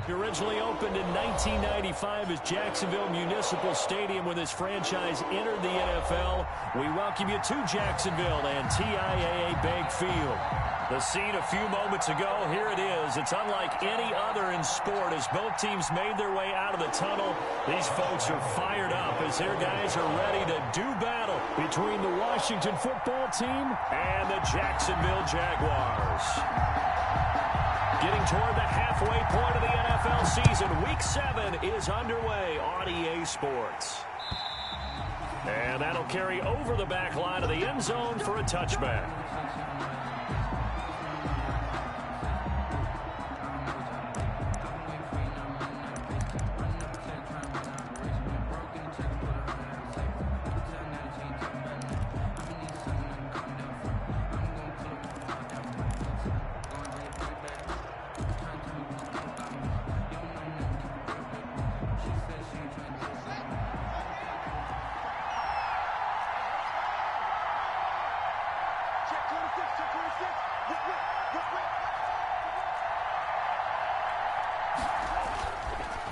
He originally opened in 1995 as Jacksonville Municipal Stadium when this franchise entered the NFL. We welcome you to Jacksonville and TIAA Bank Field. The scene a few moments ago, here it is. It's unlike any other in sport as both teams made their way out of the tunnel. These folks are fired up as their guys are ready to do battle between the Washington football team and the Jacksonville Jaguars. Getting toward the halfway point of the NFL season, Week 7 is underway on EA Sports. And that'll carry over the back line of the end zone for a touchback.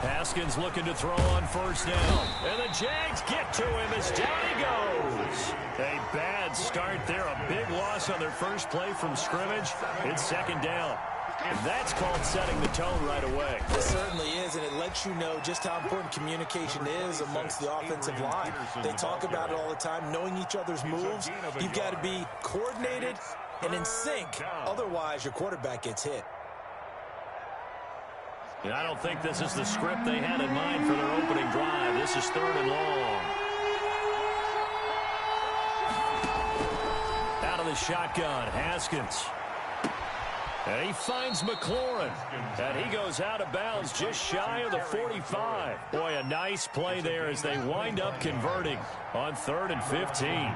Haskins looking to throw on first down. And the Jags get to him as down he goes. A bad start there. A big loss on their first play from scrimmage. It's second down. And that's called setting the tone right away. It certainly is, and it lets you know just how important communication is amongst the offensive line. They talk about it all the time, knowing each other's moves. You've got to be coordinated and in sync. Otherwise, your quarterback gets hit. I don't think this is the script they had in mind for their opening drive. This is 3rd and long. Out of the shotgun, Haskins. And he finds McLaurin. And he goes out of bounds just shy of the 45. Boy, a nice play there as they wind up converting on 3rd and 15.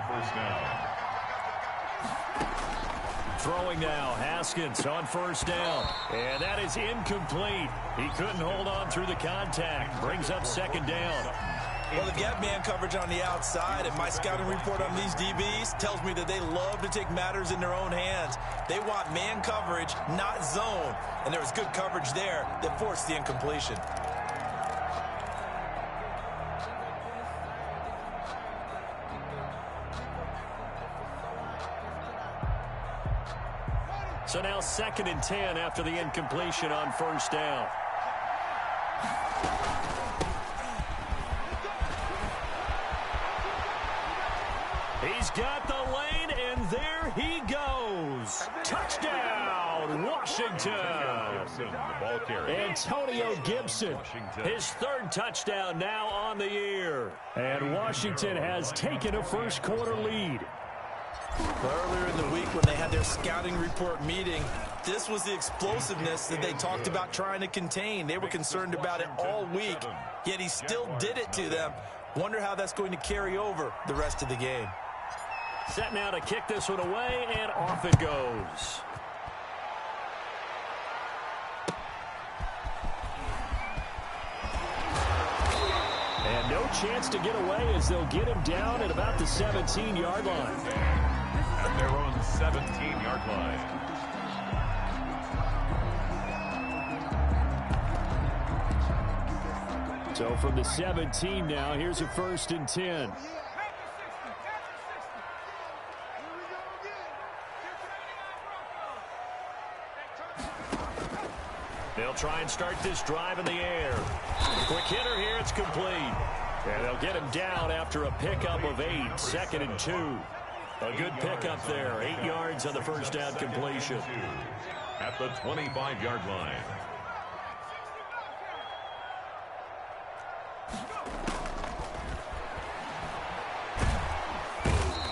Throwing now, Haskins on first down. And that is incomplete. He couldn't hold on through the contact. Brings up second down. Well, they've got man coverage on the outside, and my scouting report on these DBs tells me that they love to take matters in their own hands. They want man coverage, not zone. And there was good coverage there that forced the incompletion. So now 2nd and 10 after the incompletion on first down. He's got the lane, and there he goes. Touchdown, Washington. Antonio Gibson, his 3rd touchdown now on the year. And Washington has taken a first-quarter lead. Earlier in the week when they had their scouting report meeting, this was the explosiveness that they talked about trying to contain. They were concerned about it all week, yet he still did it to them. Wonder how that's going to carry over the rest of the game. Set now to kick this one away, and off it goes. And no chance to get away as they'll get him down at about the 17-yard line. At their own 17-yard line. So from the 17 now, here's a 1st and 10. They'll try and start this drive in the air. Quick hitter here, it's complete. And they'll get him down after a pickup of 8, 2nd and 2. A good pickup there, 8 yards on the first down completion. At the 25-yard line.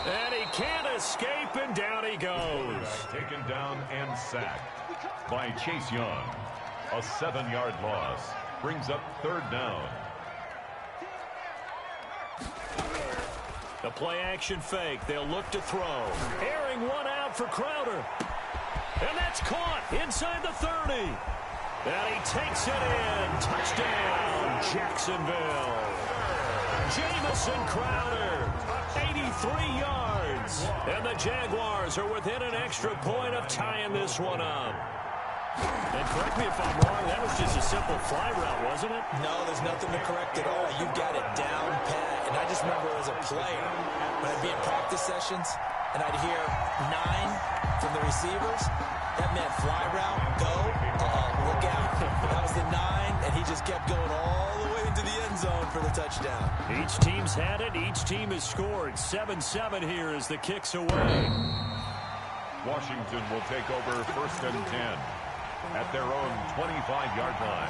And he can't escape, and down he goes. Taken down and sacked by Chase Young. A 7-yard loss brings up 3rd down. The play-action fake. They'll look to throw. Airing one out for Crowder. And that's caught inside the 30. And he takes it in. Touchdown, Jacksonville. Jamison Crowder, 83 yards. And the Jaguars are within an extra point of tying this one up. And correct me if I'm wrong, that was just a simple fly route, wasn't it? No, there's nothing to correct at all. You've got it down pat. And I just remember as a player, when I'd be in practice sessions, and I'd hear 9 from the receivers, that meant fly route, go, look out. That was the 9, and he just kept going all the way into the end zone for the touchdown. Each team's had it. Each team has scored. 7-7 here as the kick's away. Washington will take over 1st and 10 at their own 25-yard line.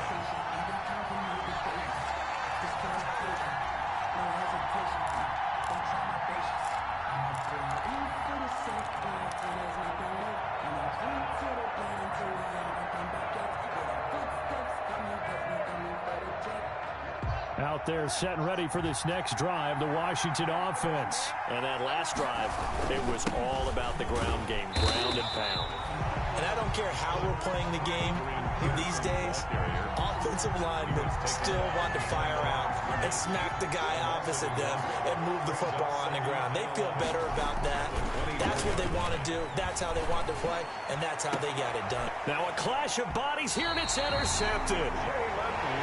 Out there set and ready for this next drive, the Washington offense. And that last drive, it was all about the ground game, ground and pound. And I don't care how we're playing the game these days, offensive linemen still want to fire out and smack the guy opposite them and move the football on the ground. They feel better about that. That's what they want to do. That's how they want to play, and that's how they got it done. Now a clash of bodies here, and it's intercepted.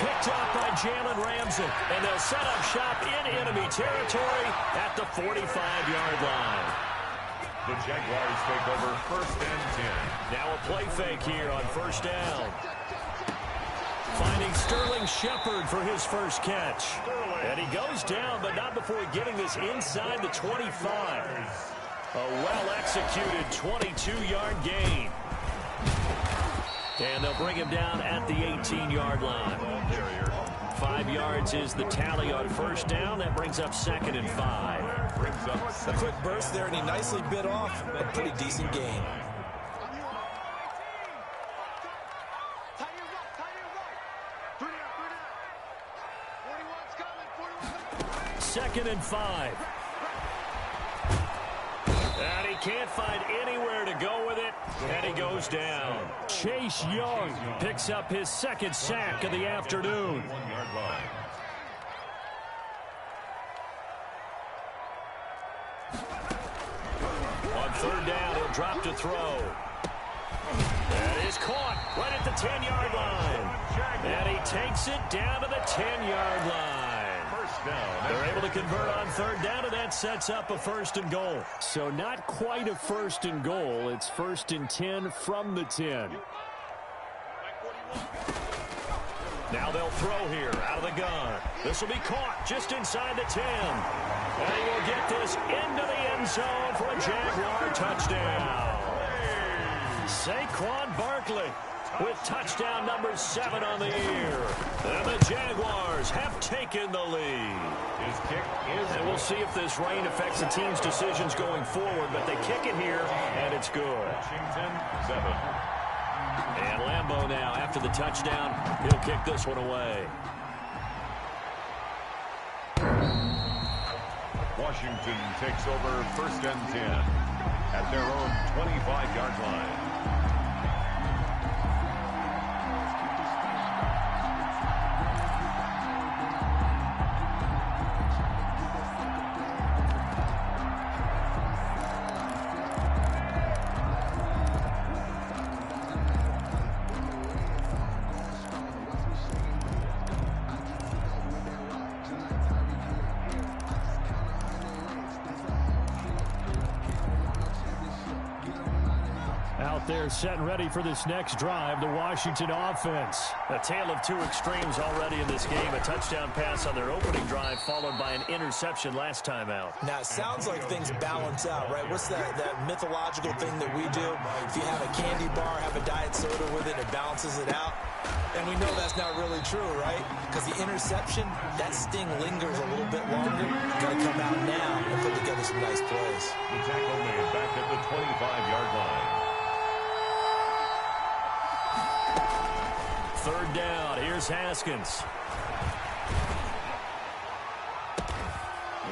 Picked up by Jalen Ramsey, and they'll set up shop in enemy territory at the 45-yard line. The Jaguars take over 1st and 10. Now a play fake here on 1st down. Finding Sterling Shepard for his first catch. And he goes down, but not before getting this inside the 25. A well-executed 22-yard gain. And they'll bring him down at the 18-yard line. 5 yards is the tally on 1st down. That brings up 2nd and 5. A quick burst there, and he nicely bit off a pretty decent gain. Second and 5. And he can't find anywhere to go with it, and he goes down. Chase Young picks up his 2nd sack of the afternoon. 1-yard line. On 3rd down, he'll drop to throw. That is caught right at the 10-yard line. And he takes it down to the 10-yard line. First down. They're able to convert on 3rd down, and that sets up a 1st and goal. So not quite a 1st and goal. It's 1st and 10 from the 10. Now they'll throw here out of the gun. This will be caught just inside the 10. And he will get this into the end zone for a Jaguar touchdown. Saquon Barkley with touchdown number 7 on the year. And the Jaguars have taken the lead. His kick is... And we'll see if this rain affects the team's decisions going forward, but they kick it here, and it's good. Washington, 7. And Lambeau now, after the touchdown, he'll kick this one away. Washington takes over 1st and 10 at their own 25-yard line. They're set and ready for this next drive, the Washington offense. A tale of two extremes already in this game. A touchdown pass on their opening drive, followed by an interception last time out. Now, it sounds like things balance out, right? What's that mythological thing that we do? If you have a candy bar, have a diet soda with it, it balances it out. And we know that's not really true, right? Because the interception, that sting lingers a little bit longer. Got to come out now and put together some nice plays. The tackle made back at the 25-yard line. 3rd down. Here's Haskins.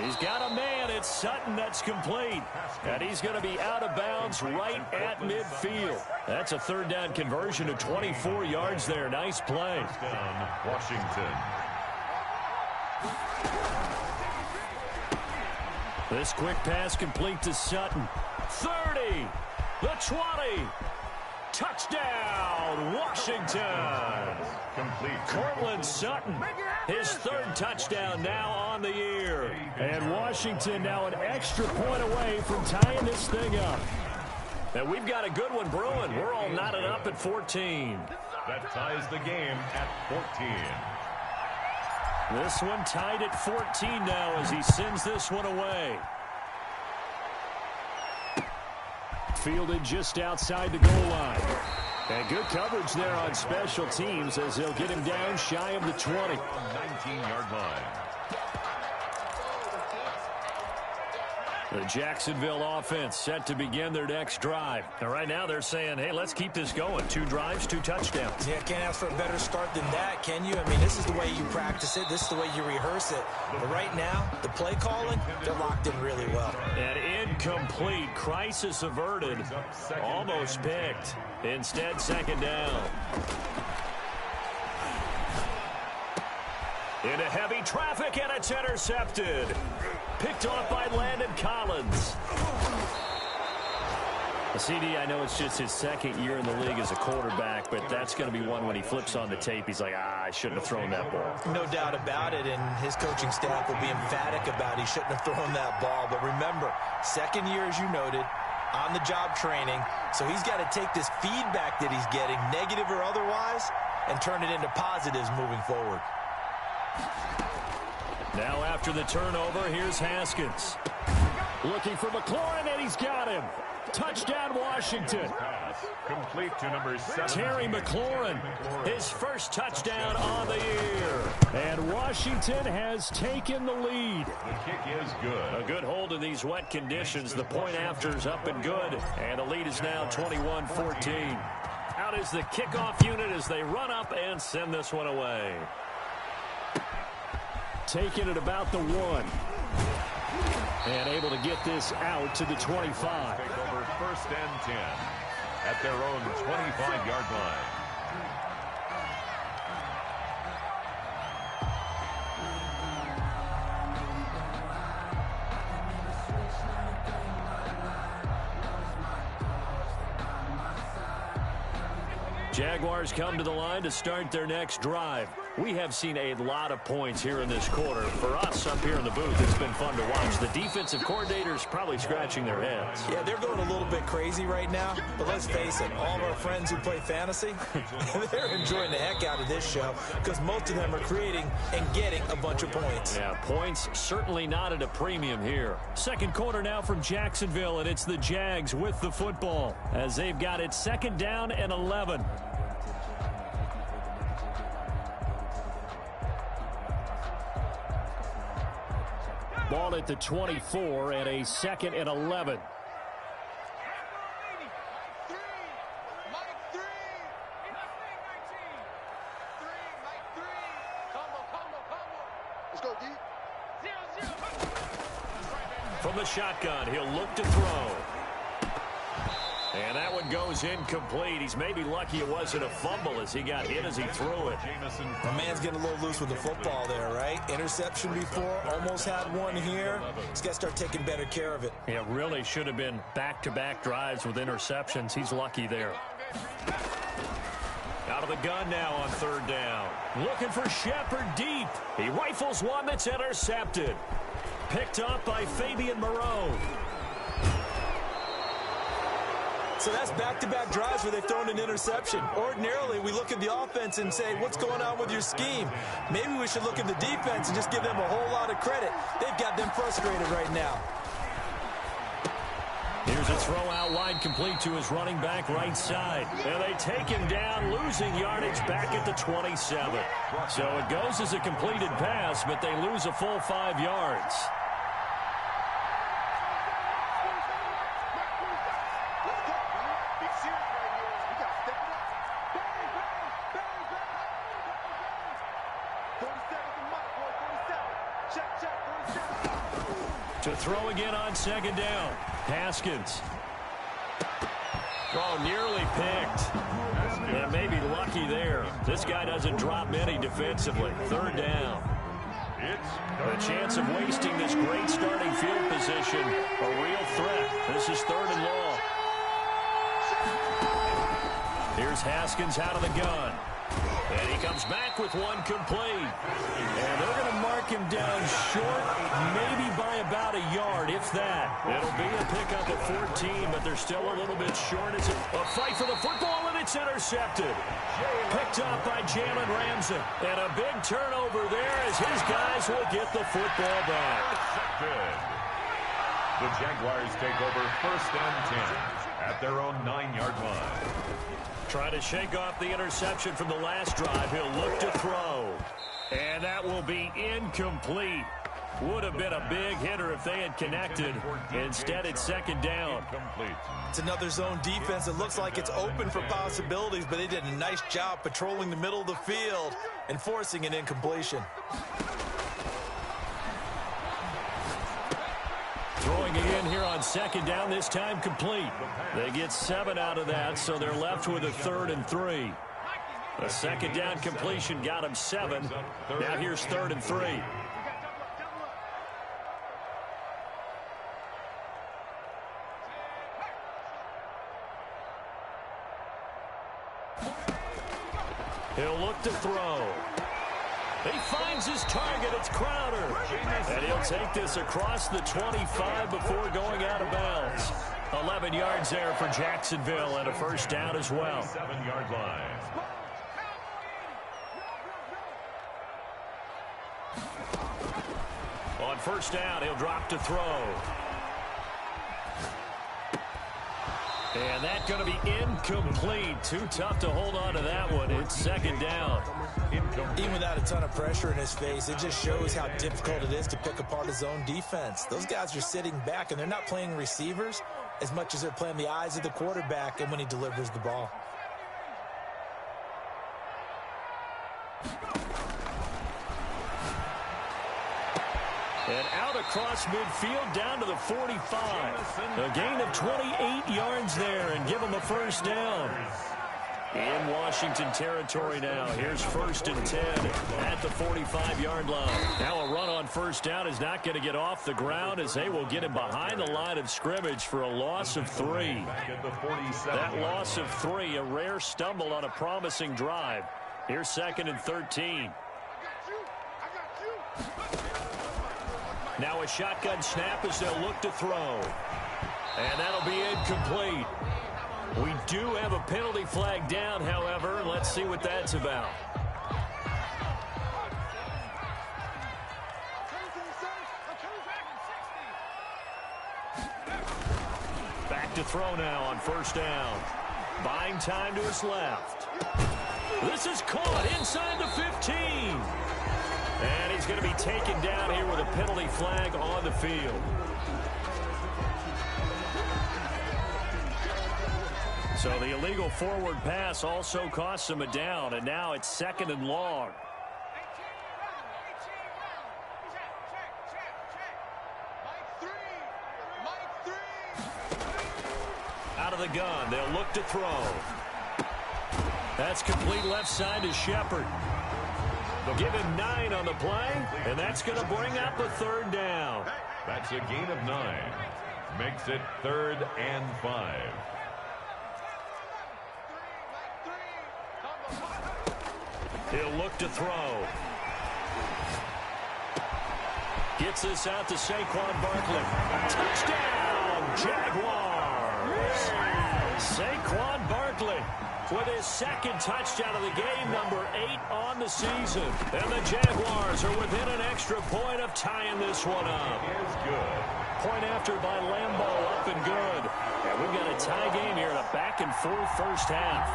He's got a man. It's Sutton that's complete. And he's going to be out of bounds right at midfield. That's a 3rd down conversion to 24 yards there. Nice play. Down, Washington. This quick pass complete to Sutton. 30. The 20. Touchdown, Washington. Complete. Courtland Sutton, his third touchdown now on the year. And Washington now an extra point away from tying this thing up. And we've got a good one brewing. We're all knotted up at 14. That ties the game at 14. This one tied at 14 now as he sends this one away. Fielded just outside the goal line. And good coverage there on special teams as they'll get him down shy of the 20. 19-yard line. The Jacksonville offense set to begin their next drive. And right now they're saying, hey, let's keep this going. 2 drives, 2 touchdowns. Yeah, can't ask for a better start than that, can you? I mean, this is the way you practice it. This is the way you rehearse it. But right now, the play calling, they're locked in really well. An incomplete, crisis averted, almost picked. Instead, second down. Into heavy traffic, and it's intercepted. Picked off by Landon Collins. CD, I know it's just his second year in the league as a quarterback, but that's going to be one when he flips on the tape. He's like, I shouldn't have thrown that ball. No doubt about it, and his coaching staff will be emphatic about he shouldn't have thrown that ball. But remember, second year, as you noted, on-the-job training, so he's got to take this feedback that he's getting, negative or otherwise, and turn it into positives moving forward. Now after the turnover, here's Haskins. Looking for McLaurin, and he's got him. Touchdown, Washington. Pass complete to number 7. Terry McLaurin, his first touchdown on the year. And Washington has taken the lead. The kick is good. A good hold in these wet conditions. The point after's up and good. And the lead is now 21-14. Out is the kickoff unit as they run up and send this one away. Taking it about the 1. And able to get this out to the 25. Take over 1st and 10 at their own 25-yard line. Jaguars come to the line to start their next drive. We have seen a lot of points here in this quarter. For us up here in the booth, it's been fun to watch. The defensive coordinators probably scratching their heads. Yeah, they're going a little bit crazy right now. But let's face it, all of our friends who play fantasy, they're enjoying the heck out of this show because most of them are creating and getting a bunch of points. Yeah, points certainly not at a premium here. Second quarter now from Jacksonville, and it's the Jags with the football as they've got it 2nd down and 11. Ball at the 24 and a 2nd and 11. From the shotgun, he'll look to throw. And that one goes incomplete. He's maybe lucky it wasn't a fumble as he got hit as he threw it. My man's getting a little loose with the football there, right? Interception before, almost had one here. He's got to start taking better care of it. Yeah, really should have been back-to-back drives with interceptions. He's lucky there. Out of the gun now on 3rd down. Looking for Shepard deep. He rifles one that's intercepted. Picked up by Fabian Moreau. So that's back-to-back drives where they've thrown an interception. Ordinarily, we look at the offense and say, what's going on with your scheme? Maybe we should look at the defense and just give them a whole lot of credit. They've got them frustrated right now. Here's a throw out wide complete to his running back right side. And they take him down, losing yardage back at the 27. So it goes as a completed pass, but they lose a full 5 yards. To throw again on 2nd down. Haskins. Oh, nearly picked. Yeah, maybe lucky there. This guy doesn't drop many defensively. 3rd down. A chance of wasting this great starting field position. A real threat. This is 3rd and long. Here's Haskins out of the gun. And he comes back with one complete. And they're going to mark him down short, maybe by about a yard, if that. It'll be a pickup of 14, but they're still a little bit short. It's a fight for the football, and it's intercepted. Picked up by Jalen Ramsey. And a big turnover there as his guys will get the football back. Good. The Jaguars take over 1st and 10 at their own 9-yard line. Trying to shake off the interception from the last drive. He'll look to throw. And that will be incomplete. Would have been a big hitter if they had connected. Instead, it's 2nd down. It's another zone defense. It looks like it's open for possibilities, but they did a nice job patrolling the middle of the field and forcing an incompletion. Throwing again here on 2nd down, this time complete. They get 7 out of that, so they're left with a 3rd and 3. A 2nd down completion got him 7. Now here's 3rd and 3. He'll look to throw. He finds his target. It's Crowder. And he'll take this across the 25 before going out of bounds. 11 yards there for Jacksonville and a 1st down as well. 7-yard line. On 1st down, he'll drop to throw. And that's going to be incomplete. Too tough to hold on to that one. It's 2nd down. Even without a ton of pressure in his face, it just shows how difficult it is to pick apart his own defense. Those guys are sitting back, and they're not playing receivers as much as they're playing the eyes of the quarterback and when he delivers the ball. And out across midfield down to the 45. A gain of 28 yards there and give him a 1st down. In Washington territory now. Here's 1st and 10 at the 45-yard line. Now a run on 1st down is not going to get off the ground as they will get him behind the line of scrimmage for a loss of 3. That loss of 3, a rare stumble on a promising drive. Here's 2nd and 13. Now a shotgun snap as they'll look to throw. And that'll be incomplete. We do have a penalty flag down, however. Let's see what that's about. Back to throw now on 1st down. Buying time to his left. This is caught inside the 15. And he's going to be taken down here with a penalty flag on the field. So the illegal forward pass also costs him a down, and now it's 2nd and long. Out of the gun, they'll look to throw. That's complete left side to Shepard. They'll give him 9 on the play, and that's going to bring up a 3rd down. That's a gain of 9. Makes it 3rd and 5. He'll look to throw. Gets this out to Saquon Barkley. Touchdown, Jaguars! Saquon Barkley with his 2nd touchdown of the game, number 8 on the season. And the Jaguars are within an extra point of tying this one up. It is good. Point after by Lambeau, up and good. And we've got a tie game here in a back-and-forth 1st half.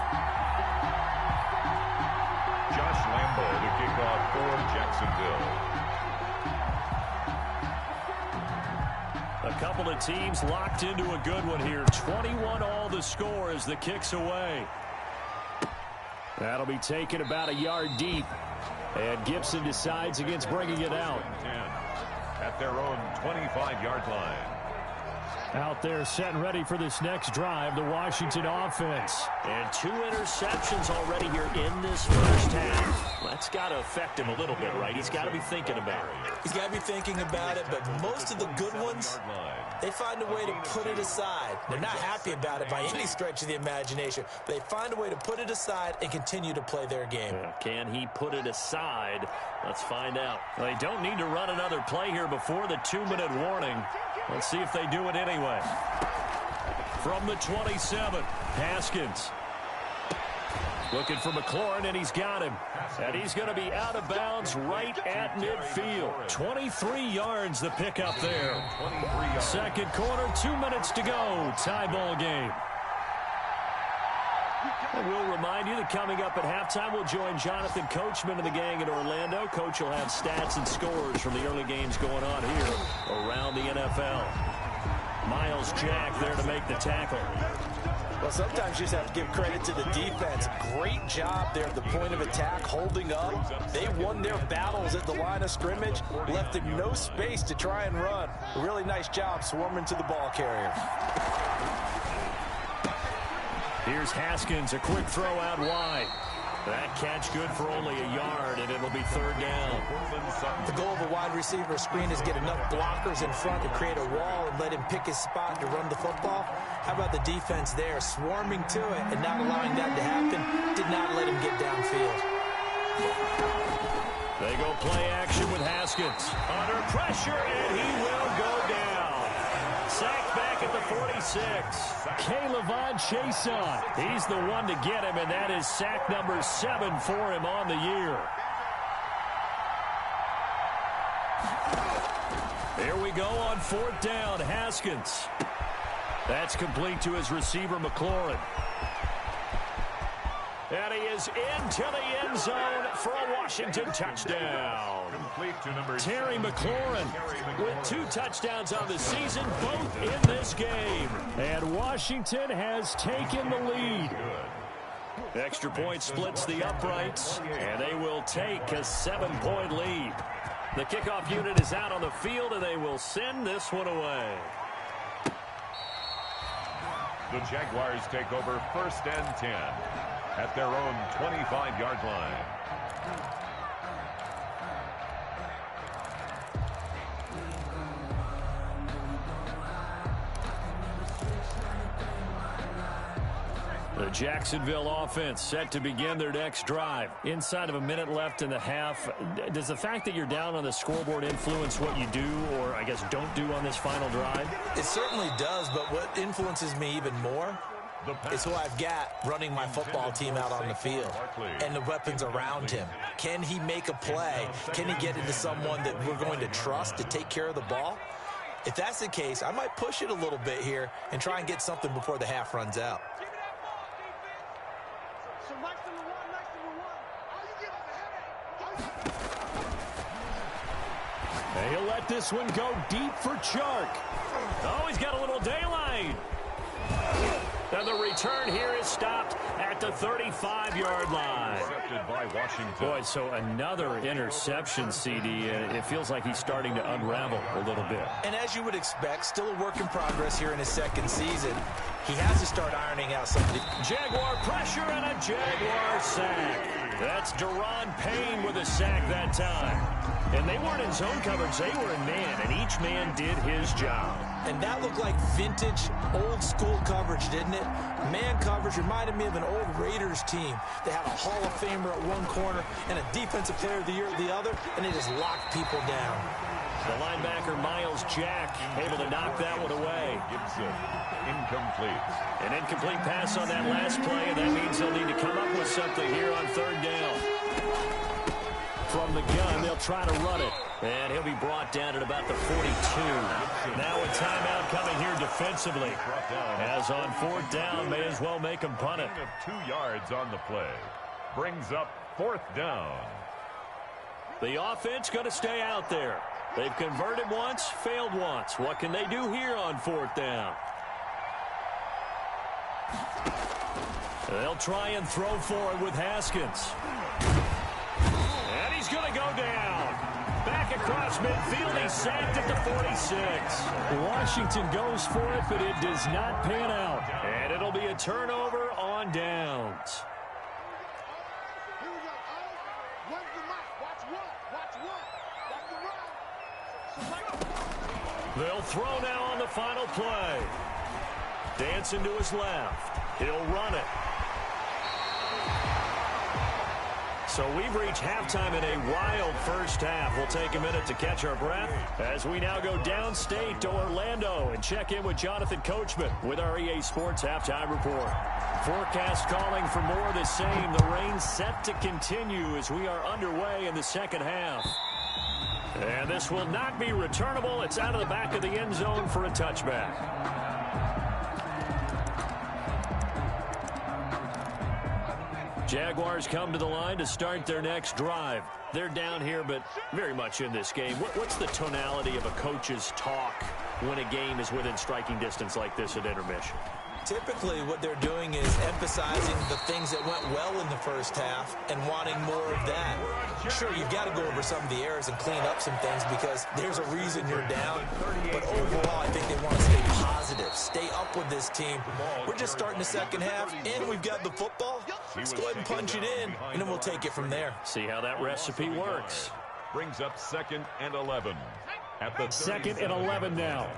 Josh Lambeau to kick off for Jacksonville. A couple of teams locked into a good one here. 21 all the score as the kick's away. That'll be taken about a yard deep. And Gibson decides against bringing it out. 10 at their own 25-yard line. Out there set and ready for this next drive, the Washington offense. And 2 interceptions already here in this first half. That's got to affect him a little bit, right? He's got to be thinking about it. He's got to be thinking about it, but most of the good ones, they find a way to put it aside. They're not happy about it by any stretch of the imagination. But they find a way to put it aside and continue to play their game. Can he put it aside? Let's find out. They don't need to run another play here before the 2-minute warning. Let's see if they do it anyway. From the 27, Haskins. Looking for McLaurin, and he's got him. And he's going to be out of bounds right at midfield. 23 yards the pickup there. Second quarter, 2 minutes to go. Tie ball game. And we'll remind you that coming up at halftime, we'll join Jonathan Coachman and the gang in Orlando. Coach will have stats and scores from the early games going on here around the NFL. Miles Jack there to make the tackle. Well, sometimes you just have to give credit to the defense. Great job there at the point of attack, holding up. They won their battles at the line of scrimmage, left him no space to try and run. A really nice job swarming to the ball carrier. Here's Haskins, a quick throw out wide. That catch good for only a yard, and it'll be third down. The goal of a wide receiver screen is get enough blockers in front to create a wall and let him pick his spot to run the football. How about the defense there, swarming to it and not allowing that to happen? Did not let him get downfield. They go play action with Haskins. Under pressure, and he will go down. Sacked back at the 46. K'Lavon Chaisson. He's the one to get him, and that is sack number 7 for him on the year. Here we go on fourth down. Haskins. That's complete to his receiver, McLaurin. And he is into the end zone for a Washington touchdown. Terry McLaurin with 2 touchdowns on the season, both in this game. And Washington has taken the lead. Extra point splits the uprights, and they will take a 7-point lead. The kickoff unit is out on the field, and they will send this one away. The Jaguars take over 1st and 10 at their own 25-yard line. The Jacksonville offense set to begin their next drive. Inside of a minute left in the half. Does the fact that you're down on the scoreboard influence what you do, or I guess don't do on this final drive? It certainly does, but what influences me even more is who I've got running my football team out on the field and the weapons around him. Can he make a play? Can he get into someone that we're going to trust to take care of the ball? If that's the case, I might push it a little bit here and try and get something before the half runs out. He'll let this one go deep for Chark. Oh, he's got a little daylight. And the return here is stopped at the 35-yard line. Intercepted by Washington. Boy, so another interception, CD. It feels like he's starting to unravel a little bit. And as you would expect, still a work in progress here in his second season. He has to start ironing out some of the Jaguar pressure and a Jaguar sack. That's Daron Payne with a sack that time. And they weren't in zone coverage. They were in man, and each man did his job. And that looked like vintage, old-school coverage, didn't it? Man coverage reminded me of an old Raiders team. They had a Hall of Famer at one corner and a Defensive Player of the Year at the other, and they just locked people down. The linebacker, Miles Jack, able to knock that one away. Gibson, incomplete. An incomplete pass on that last play, and that means they'll need to come up with something here on third down. From the gun, they'll try to run it. And he'll be brought down at about the 42. Now a timeout coming here defensively. As on fourth down, may as well make him punt it. 2 yards on the play. Brings up 4th down. The offense going to stay out there. They've converted once, failed once. What can they do here on fourth down? They'll try and throw for it with Haskins. And he's going to go down. Back across midfield. He's sacked at the 46. Washington goes for it, but it does not pan out. And it'll be a turnover on downs. They'll throw now on the final play. Dancing to his left. He'll run it. So we've reached halftime in a wild first half. We'll take a minute to catch our breath as we now go downstate to Orlando and check in with Jonathan Coachman with our EA Sports Halftime Report. Forecast calling for more of the same. The rain set to continue as we are underway in the second half. And this will not be returnable. It's out of the back of the end zone for a touchback. Jaguars come to the line to start their next drive. They're down here, but very much in this game. What's the tonality of a coach's talk when a game is within striking distance like this at intermission? Typically, what they're doing is emphasizing the things that went well in the first half and wanting more of that. Sure, you've got to go over some of the errors and clean up some things because there's a reason you're down. But overall, I think they want to stay positive, stay up with this team. We're just starting the second half, and we've got the football. Let's go ahead and punch it in, and then we'll take it from there. See how that recipe works. Brings up 2nd and 11. At the 2nd and 11 now.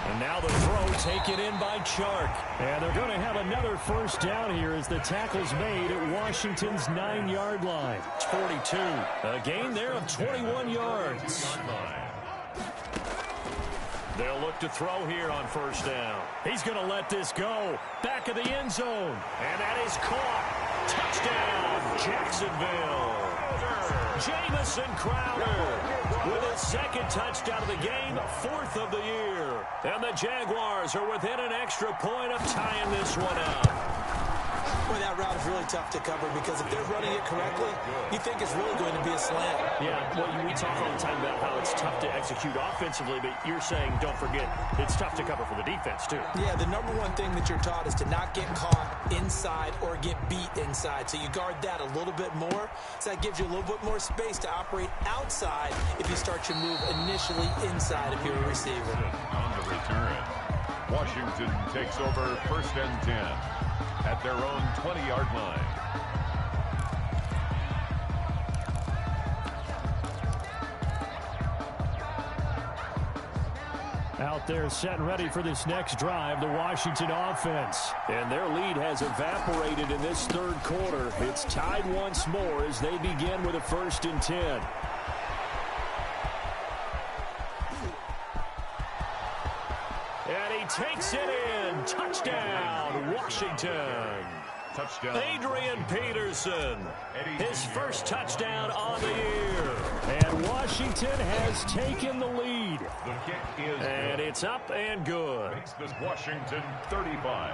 And now the throw taken in by Chark. And they're going to have another first down here as the tackle's made at Washington's 9-yard line. It's 42. A gain there of 21 yards. They'll look to throw here on first down. He's going to let this go. Back of the end zone. And that is caught. Touchdown, Jacksonville. Jamison Crowder with his second touchdown of the game, 4th of the year. And the Jaguars are within an extra point of tying this one up. Boy, that route is really tough to cover because if they're running it correctly, you think it's really going to be a slant. Yeah, well, we talk all the time about how it's tough to execute offensively, but you're saying, don't forget, it's tough to cover for the defense, too. Yeah, the number one thing that you're taught is to not get caught inside or get beat inside. So you guard that a little bit more. So that gives you a little bit more space to operate outside if you start your move initially inside if you're a receiver. On the return, Washington takes over 1st and 10 at their own 20-yard line. Out there set and ready for this next drive, the Washington offense. And their lead has evaporated in this third quarter. It's tied once more as they begin with a 1st and 10. And he takes it in. Touchdown, Washington. Touchdown. Adrian Peterson, his first touchdown on the year. And Washington has taken the lead. The kick is And good. it's up and good. Makes this Washington 35.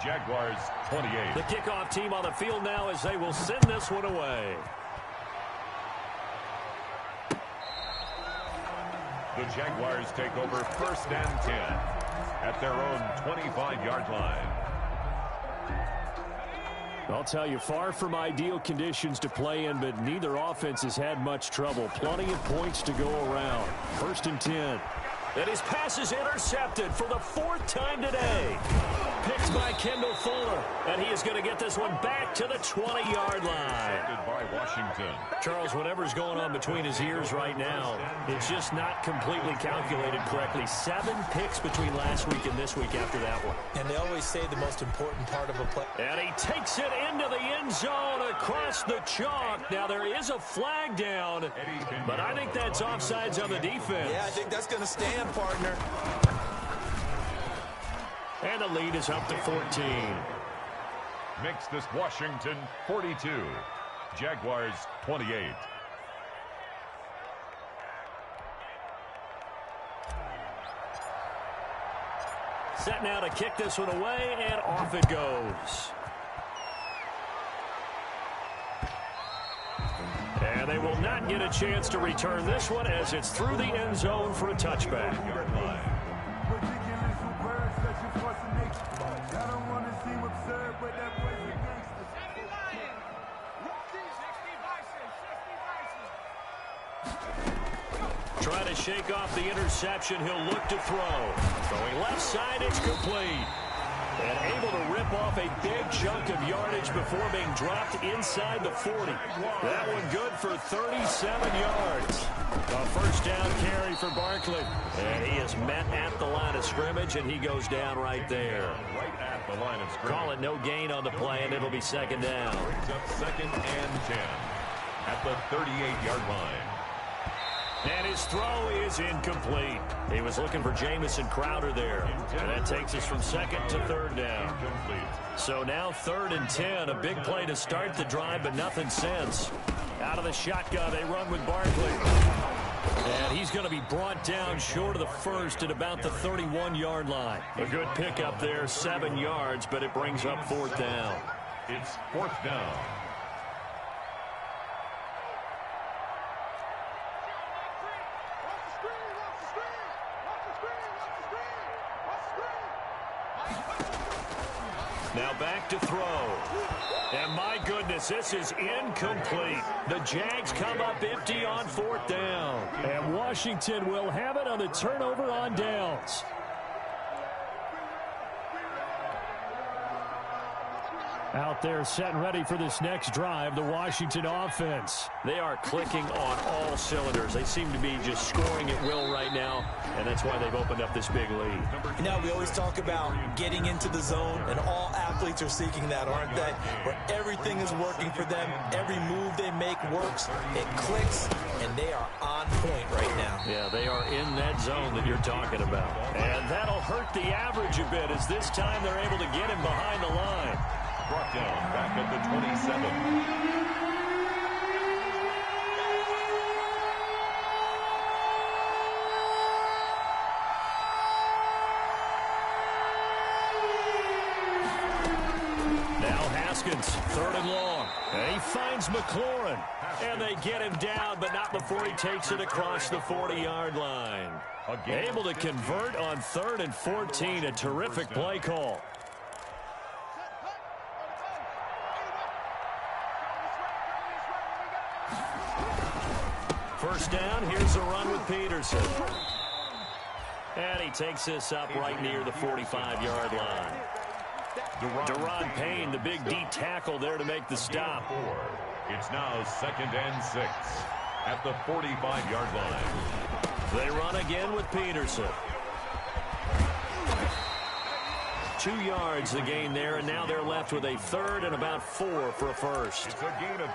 Jaguars 28. The kickoff team on the field now as they will send this one away. The Jaguars take over 1st and 10 at their own 25-yard line. I'll tell you, far from ideal conditions to play in, but neither offense has had much trouble. Plenty of points to go around. 1st and 10. And his pass is intercepted for the 4th time today. Picked by Kendall Fuller. And he is going to get this one back to the 20-yard line. Intercepted by Washington. Charles, whatever's going on between his ears right now, it's just not completely calculated correctly. 7 picks between last week and this week after that one. And they always say the most important part of a play. And he takes it into the end zone across the chalk. Now there is a flag down, but I think that's offsides on the defense. Yeah, I think that's going to stand, partner. And the lead is up to 14. Makes this Washington 42. Jaguars 28. Set now to kick this one away, and off it goes. And they will not get a chance to return this one as it's through the end zone for a touchback. Trying to shake off the interception. He'll look to throw. Throwing left side, it's complete. And able to rip off a big chunk of yardage before being dropped inside the 40. That one good for 37 yards. A first down carry for Barkley. And he is met at the line of scrimmage, and he goes down right there. Right at the line of scrimmage. Call it no gain on the play, and it'll be second down. Brings up 2nd and 10 at the 38-yard line. And his throw is incomplete. He was looking for Jamison Crowder there. And that takes us from 2nd to 3rd down. So now 3rd and 10. A big play to start the drive, but nothing since. Out of the shotgun, they run with Barkley. And he's going to be brought down short of the first at about the 31-yard line. A good pickup there, 7 yards, but it brings up 4th down. It's 4th down. Now back to throw. And my goodness, this is incomplete. The Jags come up empty on 4th down. And Washington will have it on the turnover on downs. Out there set and ready for this next drive, the Washington offense. They are clicking on all cylinders. They seem to be just scoring at will right now, and that's why they've opened up this big lead. You know, we always talk about getting into the zone, and all athletes are seeking that, aren't they? Where everything is working for them, every move they make works, it clicks, and they are on point right now. Yeah, they are in that zone that you're talking about. And that'll hurt the average a bit as this time they're able to get him behind the line. Brought down back at the 27. Now Haskins, 3rd and long. And he finds McLaurin. And they get him down, but not before he takes it across the 40-yard line. Able to convert on 3rd and 14. A terrific play call. First down, here's a run with Peterson. And he takes this up right near the 45-yard line. Deron Payne, the big D tackle there to make the stop. It's now 2nd and 6 at the 45-yard line. They run again with Peterson. 2 yards the gain there, and now they're left with a 3rd and about 4 for a first.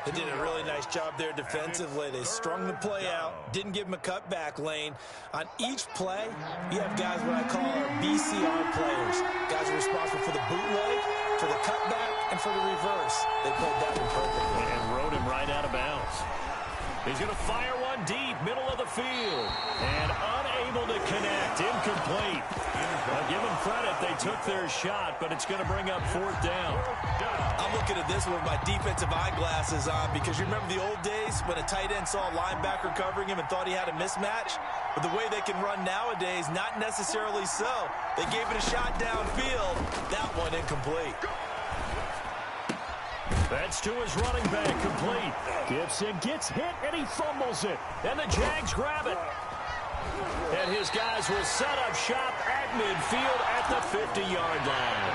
They did a really nice job there defensively. They strung the play out, didn't give him a cutback lane. On each play, you have guys what I call our BCR players. Guys are responsible for the bootleg, for the cutback, and for the reverse. They played that one perfectly. And rode him right out of bounds. He's going to fire one deep, middle of the field. And unable to connect, incomplete. I'll give them credit, they took their shot, but it's going to bring up 4th down. I'm looking at this one with my defensive eyeglasses on because you remember the old days when a tight end saw a linebacker covering him and thought he had a mismatch? But the way they can run nowadays, not necessarily so. They gave it a shot downfield. That one incomplete. That's to his running back, complete. Gibson gets hit, and he fumbles it. And the Jags grab it. And his guys will set up shop at midfield at the 50-yard line.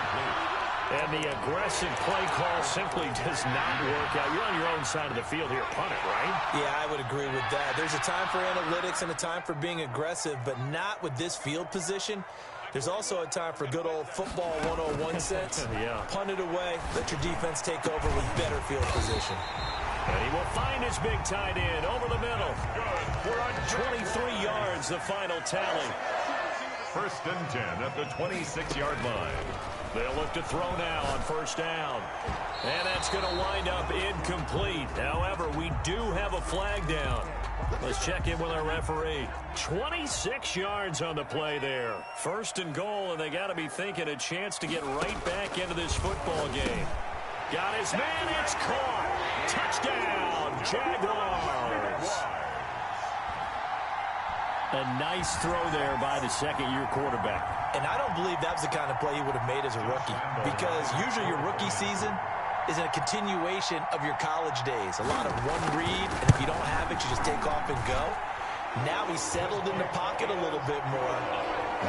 And the aggressive play call simply does not work out. You're on your own side of the field here. Punt it, right? Yeah, I would agree with that. There's a time for analytics and a time for being aggressive, but not with this field position. There's also a time for good old football 101 sense. Yeah. Punt it away. Let your defense take over with better field position. And he will find his big tight end over the middle. We're on 23 yards, the final tally. 1st and 10 at the 26-yard line. They'll look to throw now on 1st down. And that's going to wind up incomplete. However, we do have a flag down. Let's check in with our referee. 26 yards on the play there. 1st and goal, and they got to be thinking a chance to get right back into this football game. Got his man. It's caught. Touchdown, Jaguars. A nice throw there by the second-year quarterback. And I don't believe that was the kind of play he would have made as a rookie, because usually your rookie season is a continuation of your college days. A lot of one read, and if you don't have it, you just take off and go. Now he's settled in the pocket a little bit more,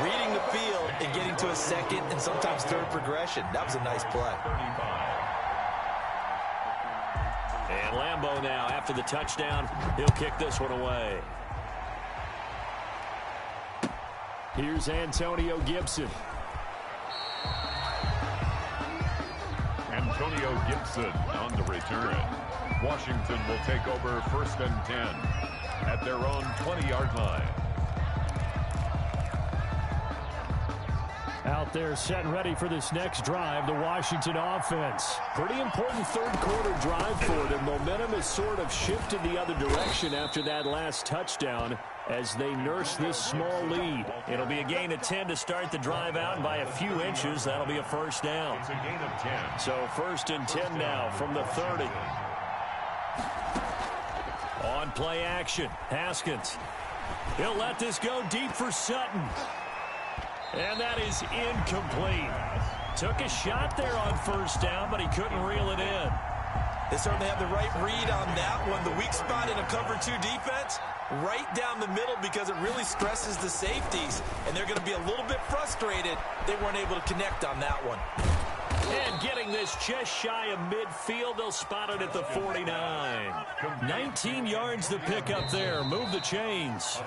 reading the field and getting to a second and sometimes third progression. That was a nice play. And Lambeau now, after the touchdown, he'll kick this one away. Here's Antonio Gibson. Antonio Gibson on the return. Washington will take over 1st and 10 at their own 20-yard line. Out there set and ready for this next drive, the Washington offense. Pretty important third-quarter drive for them. Momentum has sort of shifted the other direction after that last touchdown as they nurse this small lead. It'll be a gain of 10 to start the drive out, and by a few inches, that'll be a first down. It's a gain of 10. So 1st and 10 now from the 30. On play action, Haskins. He'll let this go deep for Sutton. And that is incomplete. Took a shot there on 1st down, but he couldn't reel it in. They certainly have the right read on that one. The weak spot in a cover 2 defense, right down the middle, because it really stresses the safeties. And they're going to be a little bit frustrated they weren't able to connect on that one. And getting this just shy of midfield, they'll spot it at the 49. 19 yards to pick up there. Move the chains.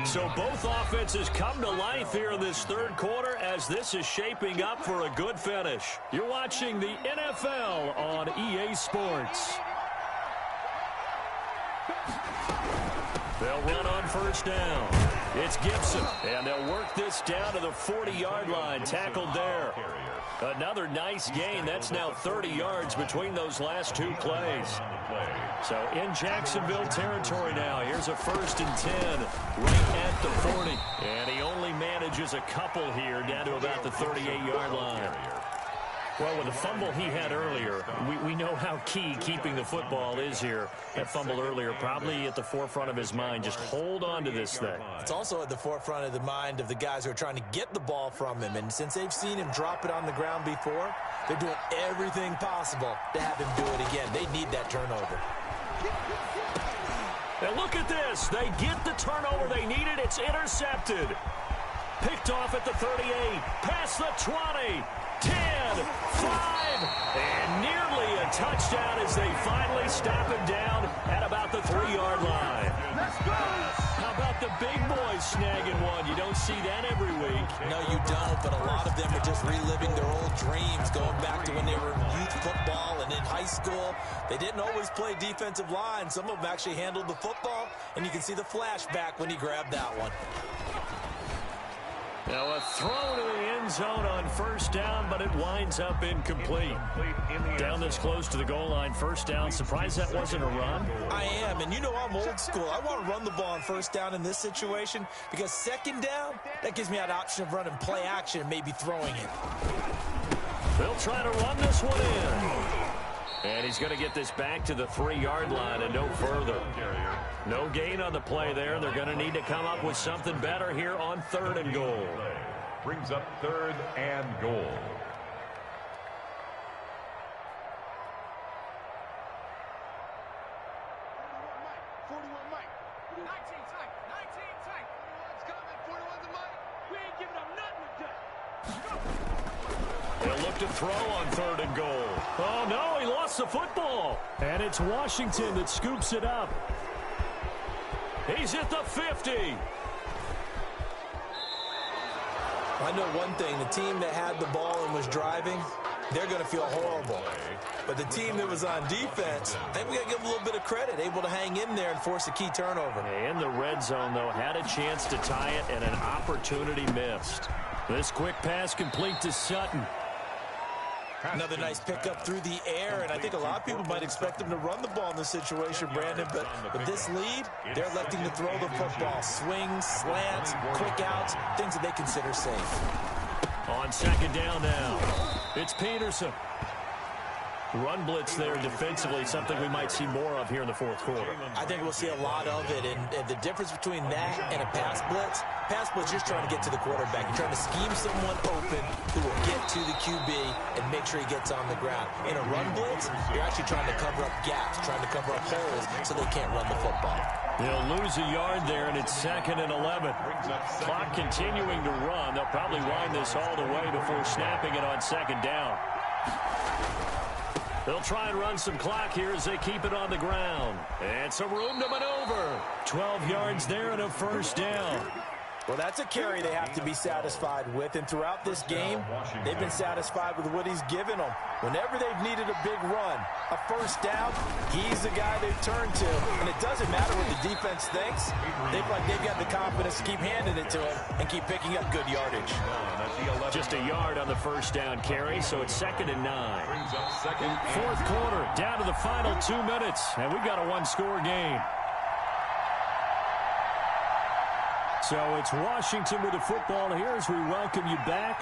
So both offenses come to life here in this third quarter as this is shaping up for a good finish. You're watching the NFL on EA Sports. They'll run on 1st down. It's Gibson, and they'll work this down to the 40-yard line. Tackled there. Another nice gain. That's now 30 yards between those last 2 plays. So in Jacksonville territory now. Here's a 1st and 10 right at the 40. And he only manages a couple here down to about the 38-yard line. Well, with the fumble he had earlier, we know how key keeping the football is here. That fumble earlier probably at the forefront of his mind. Just hold on to this thing. It's also at the forefront of the mind of the guys who are trying to get the ball from him. And since they've seen him drop it on the ground before, they're doing everything possible to have him do it again. They need that turnover. And look at this. They get the turnover they needed. It's intercepted. Picked off at the 38. Past the 20. 10, 5, and nearly a touchdown as they finally stop him down at about the 3-yard line. How about the big boys snagging one? You don't see that every week. No, you don't, but a lot of them are just reliving their old dreams, going back to when they were in youth football and in high school. They didn't always play defensive line. Some of them actually handled the football, and you can see the flashback when he grabbed that one. Now a throw to the end zone on 1st down, but it winds up incomplete. Down this close to the goal line, 1st down. Surprised that wasn't a run? I am, and you know I'm old school. I want to run the ball on 1st down in this situation because 2nd down, that gives me that option of running play action and maybe throwing it. They'll try to run this one in. And he's going to get this back to the 3-yard line and no further. No gain on the play there. They're going to need to come up with something better here on 3rd and goal. Brings up 3rd and goal. They'll look to throw on 3rd and goal. Oh, no, he lost the football. And it's Washington that scoops it up. He's at the 50. I know one thing. The team that had the ball and was driving, they're going to feel horrible. But the team that was on defense, I think we got to give them a little bit of credit, able to hang in there and force a key turnover. In the red zone, though, had a chance to tie it and an opportunity missed. This quick pass complete to Sutton. Another nice pickup through the air, and I think a lot of people might expect them to run the ball in this situation, Brandon, but with this lead, they're electing to throw the football. Swings, slants, quick outs, things that they consider safe. On 2nd down now, it's Peterson. Run blitz there defensively, something we might see more of here in the fourth quarter. I think we'll see a lot of it, and the difference between that and a pass blitz just trying to get to the quarterback. You're trying to scheme someone open who will get to the QB and make sure he gets on the ground. In a run blitz, you're actually trying to cover up gaps, trying to cover up holes so they can't run the football. They'll lose a yard there, and it's 2nd and 11. Clock continuing to run. They'll probably wind this all the way before snapping it on 2nd down. They'll try and run some clock here as they keep it on the ground. And some room to maneuver. 12 yards there and a 1st down. Well, that's a carry they have to be satisfied with, and throughout this game, they've been satisfied with what he's given them. Whenever they've needed a big run, a 1st down, he's the guy they've turned to. And it doesn't matter what the defense thinks. They've got the confidence to keep handing it to him and keep picking up good yardage. Just a yard on the 1st down carry, so it's 2nd and 9. Fourth quarter, down to the final 2 minutes, and we've got a one-score game. So it's Washington with the football here as we welcome you back.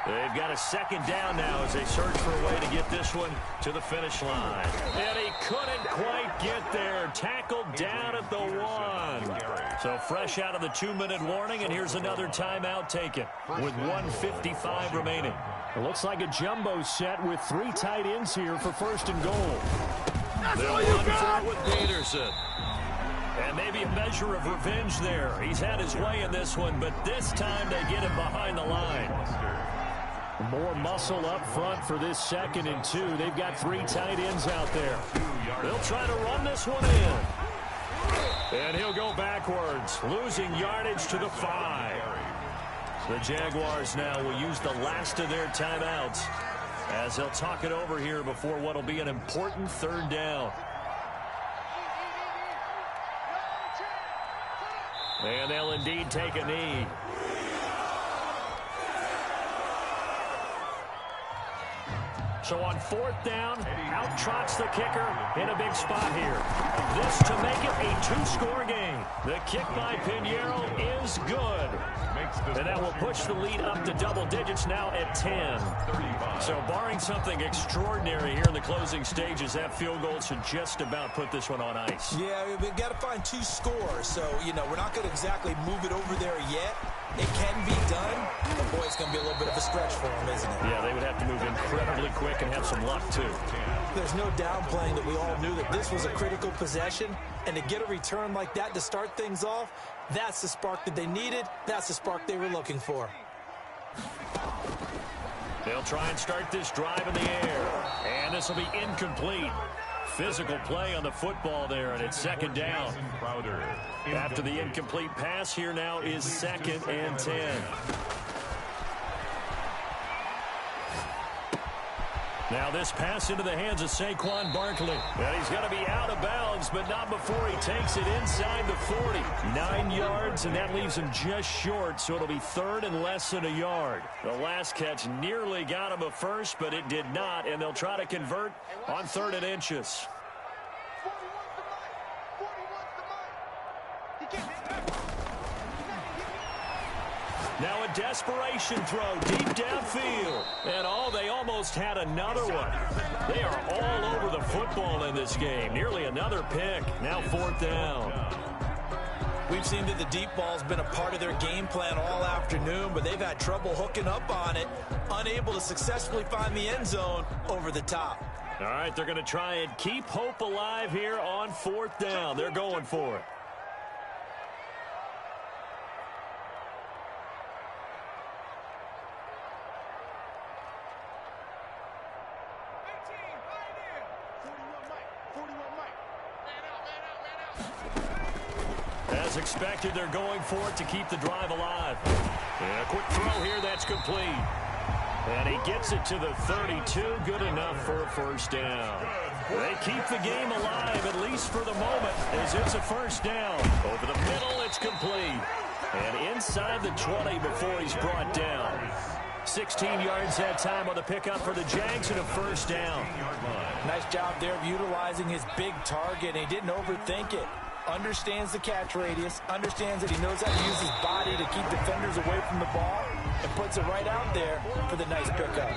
They've got a 2nd down now as they search for a way to get this one to the finish line. And he couldn't quite get there. Tackled down at the 1. So fresh out of the 2-minute warning, and here's another timeout taken with 1:55 remaining. It looks like a jumbo set with 3 tight ends here for 1st and goal. They'll run for it with Peterson. And maybe a measure of revenge there. He's had his way in this one, but this time they get him behind the line. More muscle up front for this 2nd and 2. They've got 3 tight ends out there. They'll try to run this one in. And he'll go backwards, losing yardage to the 5. The Jaguars now will use the last of their timeouts as they'll talk it over here before what will be an important 3rd down. And they'll indeed take a knee. So on 4th down, out trots the kicker in a big spot here. This to make it a 2-score game. The kick by Pinheiro is good. And that will push the lead up to double digits now at 10. So barring something extraordinary here in the closing stages, that field goal should just about put this one on ice. Yeah, we've got to find 2 scores. So, we're not going to exactly move it over there yet. It can be done, but boy, it's going to be a little bit of a stretch for them, isn't it? Yeah, they would have to move incredibly quick and have some luck, too. There's no downplaying that we all knew that this was a critical possession, and to get a return like that to start things off, that's the spark that they needed. That's the spark they were looking for. They'll try and start this drive in the air, and this will be incomplete. Physical play on the football there, and it's 2nd down. After the incomplete pass, here now is 2nd and 10. Now this pass into the hands of Saquon Barkley. And he's going to be out of bounds, but not before he takes it inside the 40. 9 yards, and that leaves him just short, so it'll be 3rd and less than a yard. The last catch nearly got him a first, but it did not, and they'll try to convert on 3rd and inches. Now a desperation throw deep downfield. And they almost had another one. They are all over the football in this game. Nearly another pick. Now 4th down. We've seen that the deep ball's been a part of their game plan all afternoon, but they've had trouble hooking up on it, unable to successfully find the end zone over the top. All right, they're going to try and keep hope alive here on 4th down. They're going for it. As expected, they're going for it to keep the drive alive. And a quick throw here, that's complete. And he gets it to the 32, good enough for a 1st down. They keep the game alive, at least for the moment, as it's a 1st down. Over the middle, it's complete. And inside the 20 before he's brought down. 16 yards that time on the pickup for the Jags and a 1st down. Nice job there of utilizing his big target. He didn't overthink it. Understands the catch radius, understands that he knows how to use his body to keep defenders away from the ball, and puts it right out there for the nice pickup.